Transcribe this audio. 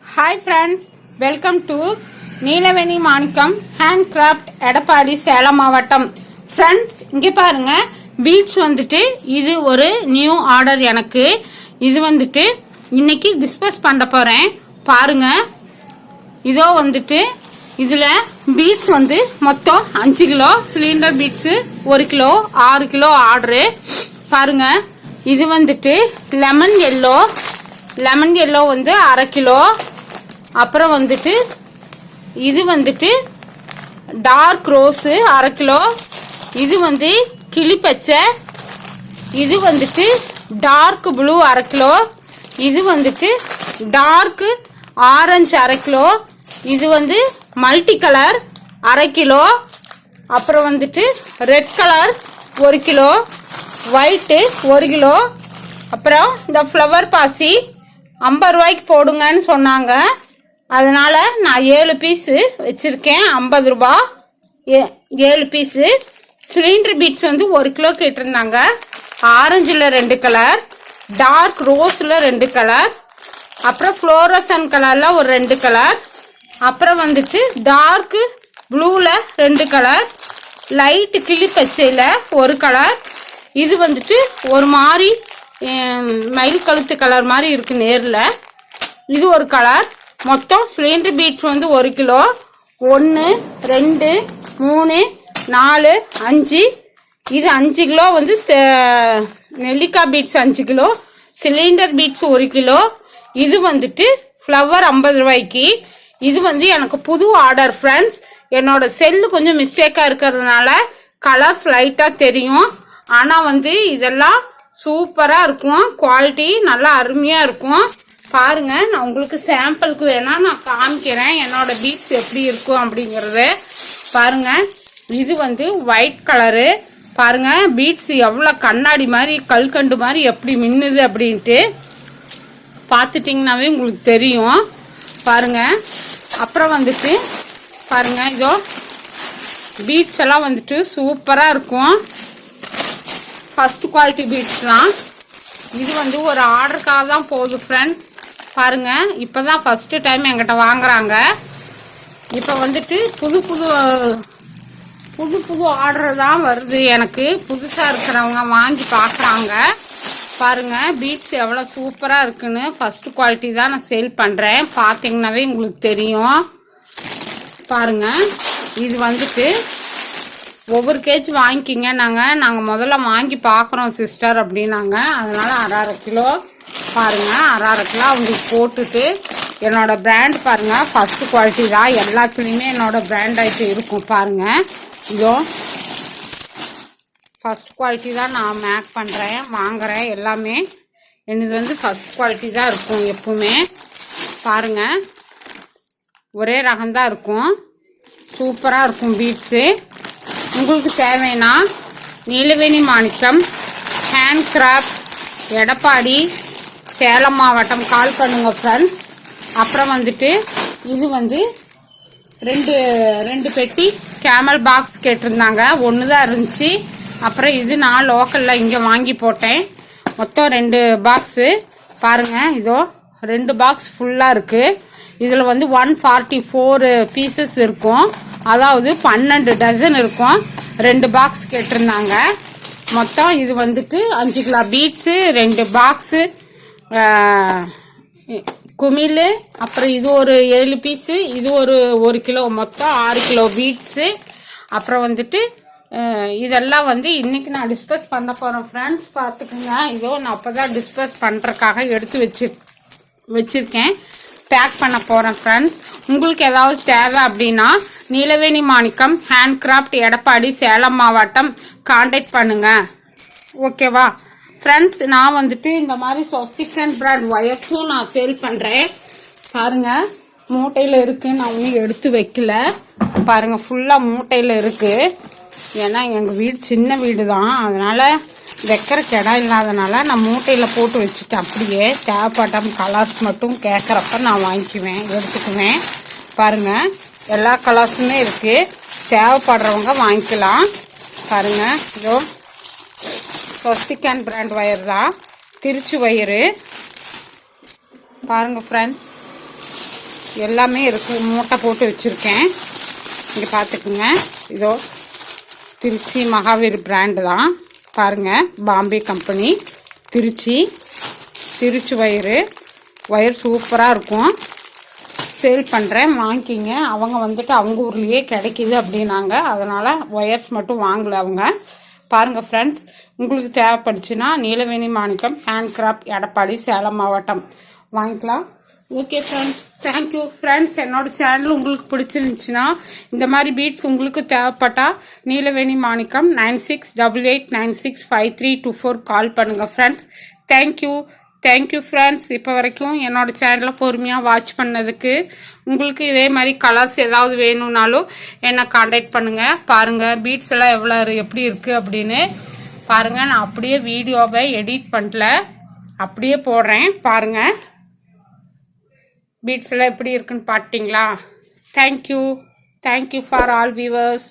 Hi friends, welcome to Neelaveni Manickam handcraft Edappadi Salem மாவட்டம். Friends, இங்கே பாருங்க பீட்ஸ் வந்துட்டு இது ஒரு நியூ ஆர்டர் எனக்கு. இது வந்துட்டு இன்னைக்கு டிஸ்பஸ் பண்ண போறேன். பாருங்க இதோ வந்துட்டு இதுல பீட்ஸ் வந்து மொத்தம் 5 kilo cylinder beads 1 kilo 6 kilo order. பாருங்க இது வந்துட்டு லெமன் எல்லோ வந்து 1/2 கிலோ. அப்புறம் வந்துட்டு இது வந்துட்டு டார்க் ரோஸு 1/2 கிலோ. இது வந்து கிளிப்பச்சை. இது வந்துட்டு டார்க் ப்ளூ 1/2 கிலோ. இது வந்துட்டு டார்க் ஆரஞ்சு 1/2 கிலோ. இது வந்து மல்டி கலர் 1/2 கிலோ. அப்புறம் வந்துட்டு red colour 1 kilo, white 1 kilo. அப்புறம் இந்த ஃப்ளவர் பாசி 50 ரூபாய்க்கு போடுங்கன்னு சொன்னாங்க. அதனால நான் 7 பீஸு வச்சிருக்கேன். 50 ரூபா 7 பீஸு. சிலிண்டர் பீட்ஸ் வந்து 1 கிலோ கேட்டிருந்தாங்க. ஆரஞ்சில் 2 கலர், டார்க் ரோஸில் 2 கலர், அப்புறம் ஃப்ளோரசன் கலரில் ஒரு 2 கலர், அப்புறம் வந்துட்டு டார்க் ப்ளூவில் 2 கலர், லைட் கிளி பச்சையில் 1 கலர். இது வந்துட்டு ஒரு மாதிரி மயில் கழுத்து கலர் மாதிரி இருக்கு நேரில். இது ஒரு கலர். மொத்தம் சிலிண்டர் பீட்ஸ் வந்து 1 கிலோ. 1 2 3 4 5. இது 5 கிலோ வந்து நெல்லிக்காய் beads 5 kilo, cylinder beads 1 kilo. இது வந்துட்டு ஃப்ளவர் 50 ரூபாய்க்கு. இது வந்து எனக்கு புது ஆர்டர் ஃப்ரெண்ட்ஸ். என்னோட செல்லு கொஞ்சம் மிஸ்டேக்காக இருக்கிறதுனால கலர்ஸ் லைட்டாக தெரியும். ஆனால் வந்து இதெல்லாம் சூப்பராக இருக்கும். குவாலிட்டி நல்லா அருமையாக இருக்கும். பாருங்க நான் உங்களுக்கு சாம்பிளுக்கு வேணா நான் காமிக்கிறேன் என்னோட பீட்ஸ் எப்படி இருக்கும் அப்படிங்கறது. பாருங்க இது வந்து ஒயிட் கலரு. பாருங்க பீட்ஸ் எவ்வளோ கண்ணாடி மாதிரி கல்கண்டு மாதிரி எப்படி மின்னுது அப்படின்ட்டு பார்த்துட்டிங்கனாவே உங்களுக்கு தெரியும். பாருங்க அப்புறம் வந்துட்டு பாருங்க இதோ பீட்ஸ் எல்லாம் வந்துட்டு சூப்பராக இருக்கும். ஃபர்ஸ்ட் குவாலிட்டி பீட்ஸ் தான். இது வந்து ஒரு ஆர்டருக்காக தான் போகுது ஃப்ரெண்ட்ஸ். பாருங்க இப்போ தான் ஃபர்ஸ்ட் டைம் என்கிட்ட வாங்குறாங்க. இப்போ வந்துட்டு புது ஆர்டர் தான் வருது எனக்கு. புதுசாக இருக்கிறவங்க வாங்கி பார்க்குறாங்க. பாருங்க பீட்ஸ் எவ்வளோ சூப்பராக இருக்குன்னு. ஃபர்ஸ்ட் குவாலிட்டி தான் நான் சேல் பண்ணுறேன். பார்த்தீங்கன்னாவே உங்களுக்கு தெரியும். பாருங்க இது வந்துட்டு ஒவ்வொரு கேஜ் வாங்கிக்கிங்க. நாங்கள் முதல்ல வாங்கி பார்க்குறோம் சிஸ்டர் அப்படின்னாங்க. அதனால 1/2 கிலோ. பாருங்க 1/2 கிலோ அவங்களுக்கு போட்டுட்டு என்னோட பிராண்ட் பாருங்க ஃபர்ஸ்ட் குவாலிட்டி தான். எல்லாத்துலேயுமே என்னோட பிராண்ட் ஐட்டம் இருக்கும். பாருங்க இதோ ஃபர்ஸ்ட் குவாலிட்டி தான் நான் மேக் பண்ணுறேன் வாங்குறேன். எல்லாமே என்னது வந்து ஃபர்ஸ்ட் குவாலிட்டி தான் இருக்கும் எப்பவுமே. பாருங்க ஒரே ரகம்தான் இருக்கும். சூப்பராக இருக்கும் பீட்ஸு. உங்களுக்கு தேவைன்னா நீலவேணி மாணிக்கம் ஹேண்ட்கிராஃப்ட் எடப்பாடி சேலம் மாவட்டம் கால் பண்ணுங்க ஃப்ரெண்ட்ஸ். அப்புறம் வந்துட்டு இது வந்து ரெண்டு பெட்டி கேமல் பாக்ஸ் கேட்டிருந்தாங்க. 1 தான் இருந்துச்சு. அப்புறம் இது நான் லோக்கலில் இங்கே வாங்கி போட்டேன். மொத்தம் 2 பாக்ஸு. பாருங்கள் இதோ 2 பாக்ஸ் ஃபுல்லாக இருக்குது. இதில் வந்து 144 பீசஸ் இருக்கும். அதாவது 12 டசன் இருக்கும். 2 பாக்ஸ் கேட்டிருந்தாங்க. மொத்தம் இது வந்துட்டு 5 கிலோ பீட்ஸு, 2 பாக்ஸு குமிழ், அப்புறம் இது ஒரு 7 பீஸு, இது ஒரு 1 கிலோ, மொத்தம் 6 கிலோ பீட்ஸு. அப்புறம் வந்துட்டு இதெல்லாம் வந்து இன்னைக்கு நான் டிஸ்பஸ் பண்ண போகிறேன் ஃப்ரெண்ட்ஸ். பார்த்துக்குங்க இதோ நான் அப்போ தான் டிஸ்பஸ் பண்ணுறதுக்காக எடுத்து வச்சிருக்கேன். பேக் பண்ண போகிறேன் ஃப்ரெண்ட்ஸ். உங்களுக்கு ஏதாவது தேவை அப்படின்னா நீலவேணி மாணிக்கம் ஹேண்ட்கிராஃப்ட் எடப்பாடி சேலம் மாவட்டம் கான்டாக்ட் பண்ணுங்க. ஓகேவா ஃப்ரெண்ட்ஸ். நான் வந்துட்டு இந்த மாதிரி சொஸ்டிகன் பிராண்ட் ஒயர்ஸும் நான் சேல் பண்ணுறேன். பாருங்க மூட்டையில் இருக்குது. நான் ஒன்றும் எடுத்து வைக்கல. பாருங்க ஃபுல்லாக மூட்டையில் இருக்குது. ஏன்னா எங்கள் வீடு சின்ன வீடு தான். அதனால் வைக்கிறக்கு இடம் இல்லாதனால நான் மூட்டையில் போட்டு வச்சுட்டேன். அப்படியே தேவைப்பட்ட கலர்ஸ் மட்டும் கேட்குறப்ப நான் வாங்கிக்குவேன், எடுத்துக்குவேன். பாருங்கள் எல்லா கலர்ஸுமே இருக்குது. தேவைப்படுறவங்க வாங்கிக்கலாம். பாருங்கள் இதோ சொஸ்டிகன் பிராண்ட் ஒயர் தான், திருச்சி ஒயரு. பாருங்கள் ஃப்ரெண்ட்ஸ் எல்லாமே இருக்குது. மூட்டை போட்டு வச்சுருக்கேன். இங்கே பார்த்துக்குங்க. இதோ திருச்சி மகாவீர் பிராண்டு தான் பாருங்கள். பாம்பே கம்பெனி திருச்சி ஒயர் சூப்பராக இருக்கும். சேல் பண்ணுறேன், வாங்கிக்கிங்க. அவங்க வந்துட்டு அவங்க ஊர்லேயே கிடைக்கிது அப்படின்னாங்க. அதனால் ஒயர்ஸ் மட்டும் வாங்கலை அவங்க. பாருங்கள் ஃப்ரெண்ட்ஸ், உங்களுக்கு தேவைப்படுச்சுன்னா நீலவேணி மாணிக்கம் ஹேண்ட்கிராஃப்ட், எடப்பாடி, சேலம் மாவட்டம் வாங்கிக்கலாம். Okay friends, thank you friends. என்னோடய சேனல் உங்களுக்கு பிடிச்சிருந்துச்சுன்னா, இந்த மாதிரி பீட்ஸ் உங்களுக்கு தேவைப்பட்டால் நீலவேணி மாணிக்கம் 9688965324 கால் பண்ணுங்கள் ஃப்ரெண்ட்ஸ். Thank you friends. இப்போ வரைக்கும் என்னோடய சேனலை பொறுமையாக வாட்ச் பண்ணதுக்கு. உங்களுக்கு இதே மாதிரி கலர்ஸ் ஏதாவது வேணும்னாலும் என்னை காண்டாக்ட் பண்ணுங்கள். பாருங்கள் பீட்ஸ் எல்லாம் எப்படி இருக்குது அப்படின்னு பாருங்கள். நான் அப்படியே வீடியோவை எடிட் பண்ணல, அப்படியே போடுறேன் பாருங்கள். பீட்ஸ் எல்லாம் எப்படி இருக்குன்னு பார்த்தீங்களா? Thank you for all viewers.